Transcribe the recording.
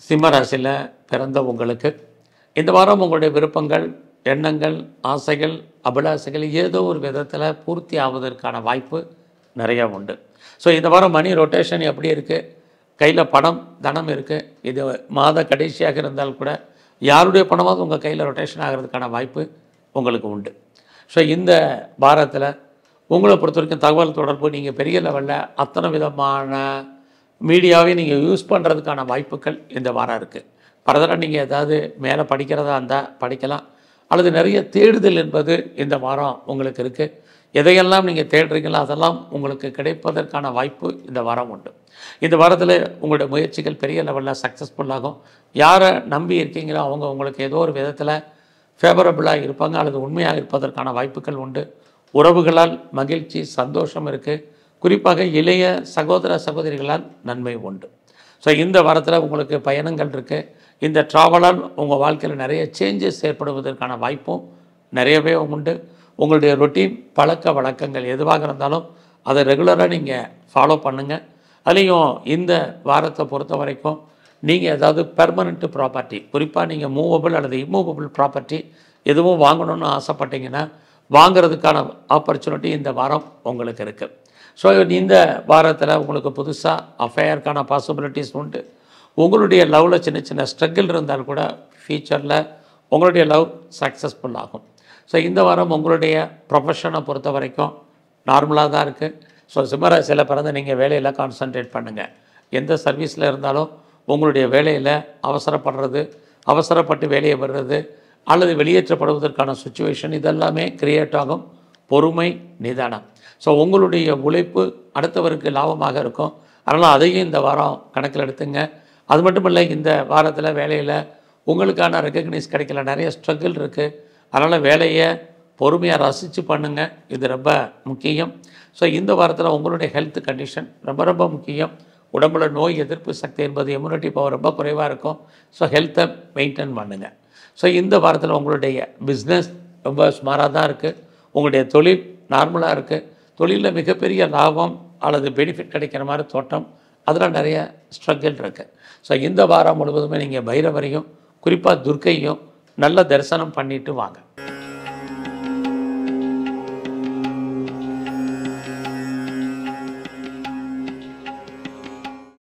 சிம்ம ராசியில் பிறந்த உங்களுக்கு இந்த வாரம் உங்களுடைய விருப்பங்கள், எண்ணங்கள், ஆசைகள், அபிலாசைகள் ஏதோ ஒரு விதத்தில் பூர்த்தி ஆவதற்கான வாய்ப்பு நிறையா உண்டு. ஸோ இந்த வாரம் மணி ரொட்டேஷன் எப்படி இருக்குது, கையில் பணம் தனம் இருக்குது. இது மாத கடைசியாக இருந்தால் கூட யாருடைய பணமாவது உங்கள் கையில் ரொட்டேஷன் ஆகிறதுக்கான வாய்ப்பு உங்களுக்கு உண்டு. ஸோ இந்த வாரத்தில் உங்களை பொறுத்த வரைக்கும் தகவல் தொடர்பு நீங்கள் பெரிய லெவலில் அத்தனை விதமான மீடியாவை நீங்கள் யூஸ் பண்ணுறதுக்கான வாய்ப்புகள் இந்த வாரம் இருக்குது. ஃபர்தராக நீங்கள் ஏதாவது மேலே படிக்கிறதா இருந்தால் படிக்கலாம், அல்லது நிறைய தேடுதல் என்பது இந்த வாரம் உங்களுக்கு இருக்குது. எதையெல்லாம் நீங்கள் தேடுறீங்களோ அதெல்லாம் உங்களுக்கு கிடைப்பதற்கான வாய்ப்பு இந்த வாரம் உண்டு. இந்த வாரத்தில் உங்களுடைய முயற்சிகள் பெரிய லெவலில் சக்ஸஸ்ஃபுல்லாகும். யாரை நம்பி இருக்கீங்களோ அவங்க உங்களுக்கு ஏதோ ஒரு விதத்தில் ஃபேவரபுளாக இருப்பாங்க, அல்லது உண்மையாக இருப்பதற்கான வாய்ப்புகள் உண்டு. உறவுகளால் மகிழ்ச்சி, சந்தோஷம் இருக்குது. குறிப்பாக இளைய சகோதர சகோதரிகளால் நன்மை உண்டு. ஸோ இந்த வாரத்தில் உங்களுக்கு பயணங்கள் இருக்குது. இந்த ட்ராவலால் உங்கள் வாழ்க்கையில் நிறைய சேஞ்சஸ் ஏற்படுவதற்கான வாய்ப்பும் நிறையவே உண்டு. உங்களுடைய ரொட்டீன் பழக்க வழக்கங்கள் எதுவாக இருந்தாலும் அதை ரெகுலராக நீங்கள் ஃபாலோ பண்ணுங்கள். அதுலேயும் இந்த வாரத்தை பொறுத்த வரைக்கும் நீங்கள் ஏதாவது பெர்மனெண்ட் ப்ராப்பர்ட்டி, குறிப்பாக நீங்கள் மூவபிள் அல்லது இம்மூவபிள் ப்ராப்பர்ட்டி எதுவும் வாங்கணும்னு ஆசைப்பட்டீங்கன்னா வாங்கிறதுக்கான ஆப்பர்ச்சுனிட்டி இந்த வாரம் உங்களுக்கு இருக்குது. ஸோ இந்த வாரத்தில் உங்களுக்கு புதுசாக அஃபேருக்கான பாசிபிலிட்டிஸ் உண்டு. உங்களுடைய லவ்வில் சின்ன சின்ன ஸ்ட்ரகிள் இருந்தால் கூட ஃபியூச்சரில் உங்களுடைய லவ் சக்ஸஸ்ஃபுல் ஆகும். ஸோ இந்த வாரம் உங்களுடைய ப்ரொஃபஷனை பொறுத்த வரைக்கும் நார்மலாக தான் இருக்குது. ஸோ சிம்மராசியில் பிறந்து நீங்கள் வேலையில் கான்சன்ட்ரேட் பண்ணுங்கள். எந்த சர்வீஸில் இருந்தாலும் உங்களுடைய வேலையில் அவசரப்பட்டு வேலையை வர்றது அல்லது வெளியேற்றப்படுவதற்கான சுச்சுவேஷன் இதெல்லாமே கிரியேட் ஆகும். பொறுமை, நிதானம். ஸோ உங்களுடைய உழைப்பு அடுத்தவருக்கு லாபமாக இருக்கும். அதனால் அதையும் இந்த வாரம் கணக்கில் எடுத்துங்க. அது மட்டும் இல்லை, இந்த வாரத்தில் வேலையில் உங்களுக்கான ரெக்கக்னைஸ் கிடைக்கல, நிறைய ஸ்ட்ரகிள் இருக்குது. அதனால் வேலையை பொறுமையாக ரசித்து பண்ணுங்கள், இது ரொம்ப முக்கியம். ஸோ இந்த வாரத்தில் உங்களுடைய ஹெல்த் கண்டிஷன் ரொம்ப ரொம்ப முக்கியம். உடம்புல நோய் எதிர்ப்பு சக்தி என்பது இம்யூனிட்டி பவர் ரொம்ப குறைவாக இருக்கும். ஸோ ஹெல்த்தை மெயின்டைன் பண்ணுங்கள். ஸோ இந்த வாரத்தில் உங்களுடைய பிஸ்னஸ் ரொம்ப சுமாராக தான் இருக்குது. உங்களுடைய தொழில் நார்மலாக இருக்குது. தொழிலில் மிகப்பெரிய லாபம் அல்லது பெனிஃபிட் கிடைக்கிற மாதிரி தோட்டம், அதில் நிறைய ஸ்ட்ரகிள் இருக்குது. ஸோ இந்த வாரம் முழுவதுமே நீங்கள் பைரவரையும் குறிப்பாக துர்க்கையும் நல்ல தரிசனம் பண்ணிவிட்டு வாங்க.